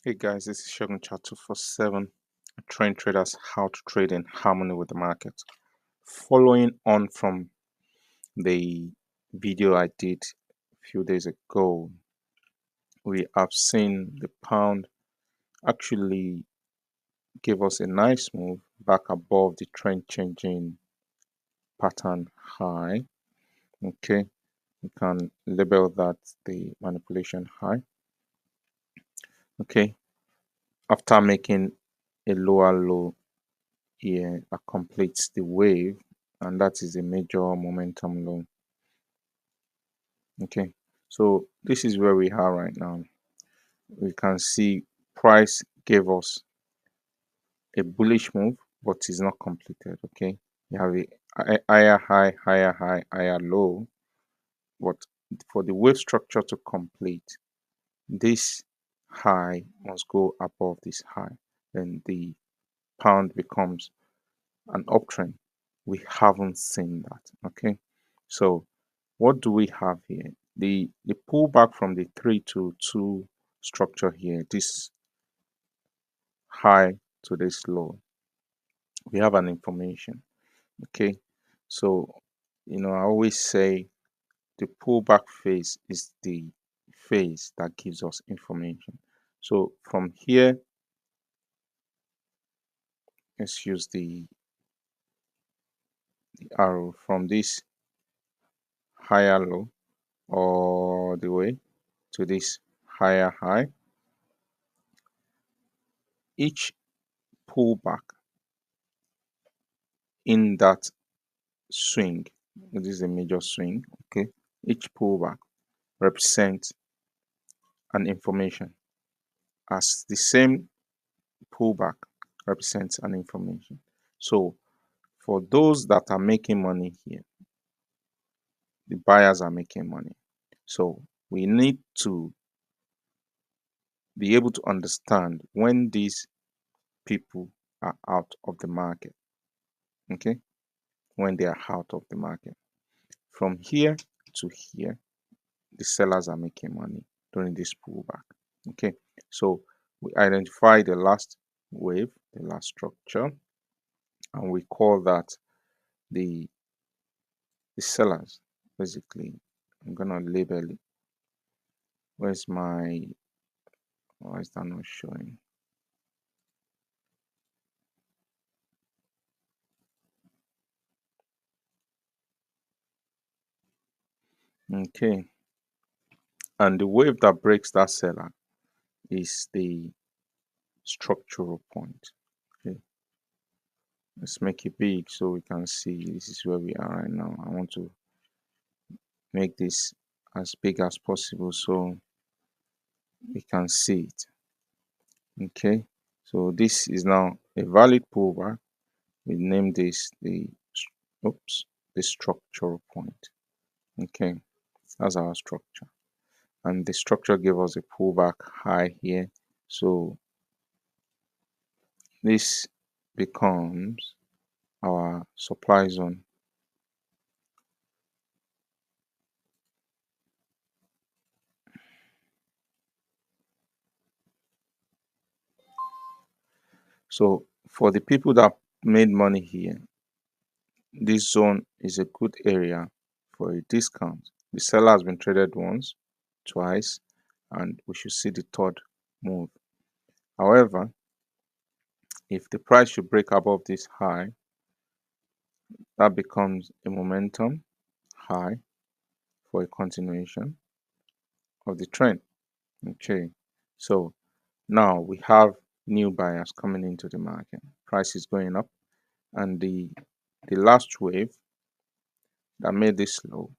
Hey guys, this is Shogun Chat 247. I train traders how to trade in harmony with the market. Following on from the video I did a few days ago, we have seen the pound actually give us a nice move back above the trend changing pattern high. Okay, you can label that the manipulation high. Okay, after making a lower low here that completes the wave, and that is a major momentum low. Okay, so this is where we are right now. We can see price gave us a bullish move, but is not completed. Okay, you have a higher high, higher high, higher low, but for the wave structure to complete, this high must go above this high, then the pound becomes an uptrend. We haven't seen that. Okay, so what do we have here? The pullback from the 3 to 2 structure here, this high to this low, we have an information. Okay, so I always say the pullback phase is the phase that gives us information. So from here, let's use the arrow from this higher low all the way to this higher high. Each pullback in that swing, this is a major swing. Okay, each pullback represents an information, as the same pullback represents an information. So for those that are making money here, the buyers are making money. So we need to be able to understand when these people are out of the market. Okay, when they are out of the market, from here to here, the sellers are making money during this pullback. Okay, so we identify the last wave, the last structure, and we call that the sellers. Basically, I'm gonna label it. Where's my, why is that not showing? Okay, and the wave that breaks that seller is the structural point. Okay, let's make it big so we can see this is where we are right now. I want to make this as big as possible so we can see it. Okay, so this is now a valid pullback. We name this the structural point. Okay, that's our structure, and the structure gave us a pullback high here, so this becomes our supply zone. So for the people that made money here, this zone is a good area for a discount. The seller has been traded once, twice, and we should see the third move. However, if the price should break above this high, that becomes a momentum high for a continuation of the trend. Okay, so now we have new buyers coming into the market. Price is going up, and the last wave that made this low,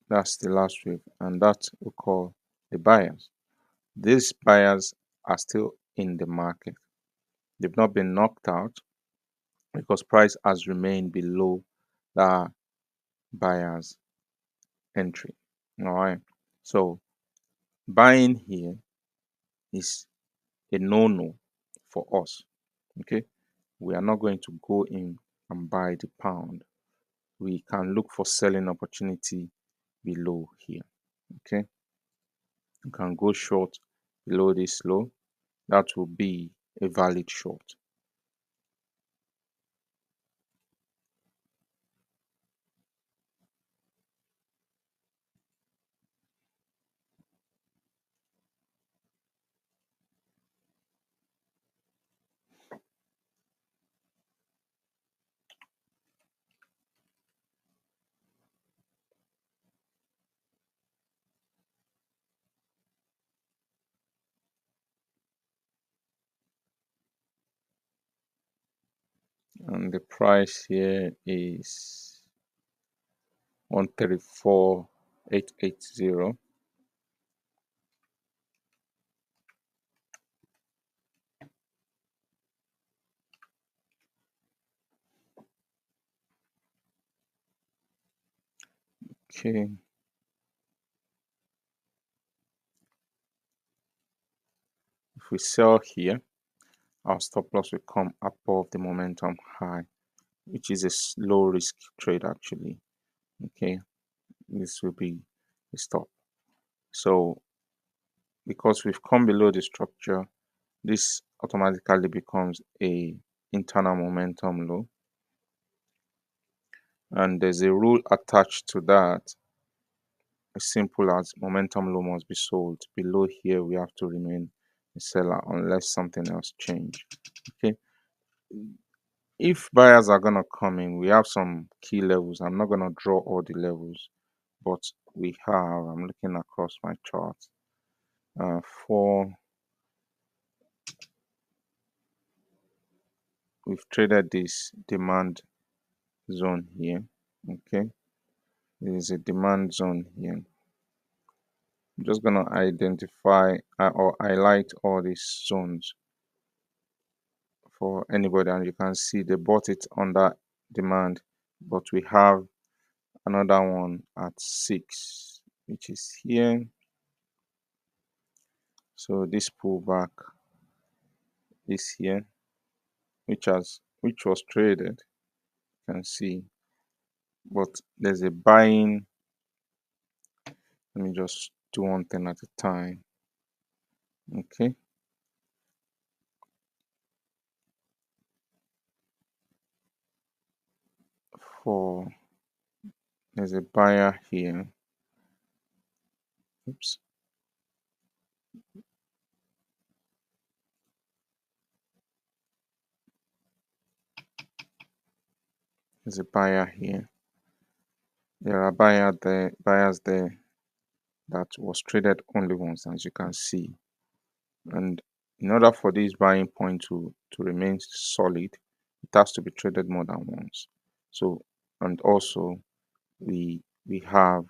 that's the last wave, and that we call the buyers. These buyers are still in the market. They've not been knocked out because price has remained below the buyers entry. All right, so buying here is a no-no for us. Okay, we are not going to go in and buy the pound. We can look for selling opportunity below here. Okay, You can go short below this low. That will be a valid short. And the price here is 134,880. Okay, if we sell here, our stop loss will come above the momentum high, which is a low risk trade actually. Okay, this will be the stop. So because we've come below the structure, this automatically becomes a internal momentum low, and there's a rule attached to that as simple as momentum low must be sold. Below here we have to remain a seller unless something else change. Okay, if buyers are gonna come in, we have some key levels. I'm not gonna draw all the levels, but we have, I'm looking across my chart, for we've traded this demand zone here. Okay, there is a demand zone here. I'm just gonna identify or highlight all these zones for anybody, and you can see they bought it under demand, but we have another one at 6, which is here. So this pullback is here, which was traded, you can see, but there's a buying. Let me just do one thing at a time. Okay, for there's a buyer here. Oops. There's a buyer here. There are buyers there that was traded only once, as you can see. And in order for this buying point to remain solid, it has to be traded more than once. So, and also we have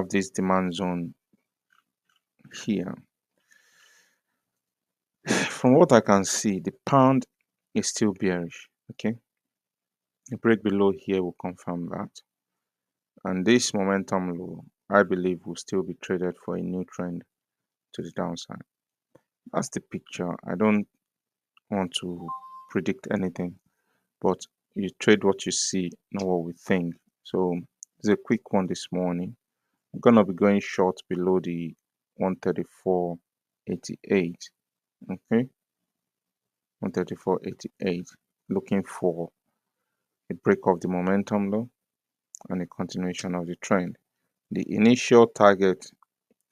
this demand zone here. From what I can see, the pound is still bearish. Okay, a break below here will confirm that, and this momentum low, I believe, will still be traded for a new trend to the downside. That's the picture. I don't want to predict anything, but you trade what you see, not what we think. So it's a quick one this morning. I'm gonna be going short below the 134.88. Okay, 134.88. Looking for a break of the momentum low and a continuation of the trend. The initial target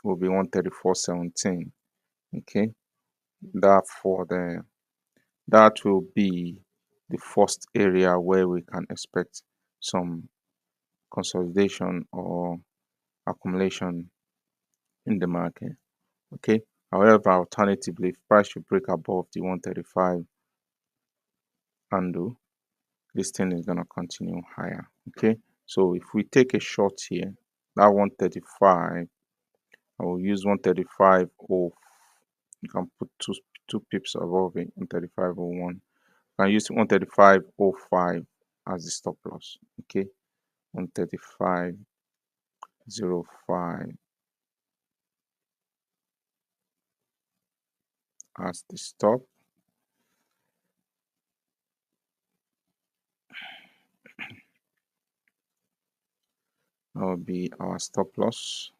will be 134.17. Okay, that will be the first area where we can expect some consolidation or accumulation in the market. Okay, however, alternatively, if price should break above the 135 handle, this thing is going to continue higher. Okay, so if we take a short here, that 135, I will use 135 off. You can put two pips above it, 135.01. I can use 135.05 as the stop loss. Okay, 135.05 as the stop. That will be our stop loss.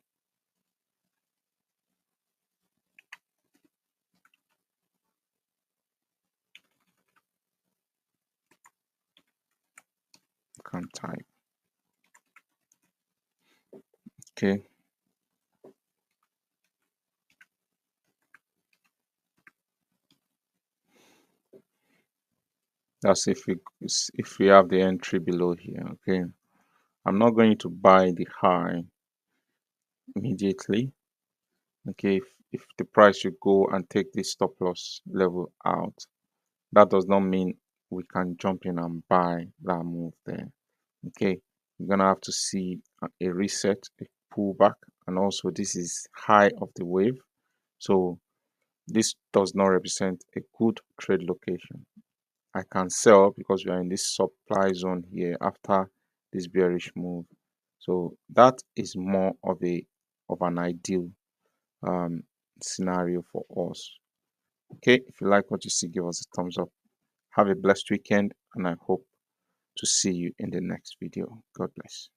Can type. Okay. That's if we have the entry below here. Okay. I'm not going to buy the high immediately. Okay, if the price should go and take this stop loss level out, that does not mean we can jump in and buy that move there. Okay, you're gonna have to see a reset, a pullback, and also this is high of the wave, so this does not represent a good trade location. I can sell because we are in this supply zone here after this bearish move, so that is more of an ideal scenario for us. Okay, if you like what you see, give us a thumbs up. Have a blessed weekend, and I hope to see you in the next video. God bless.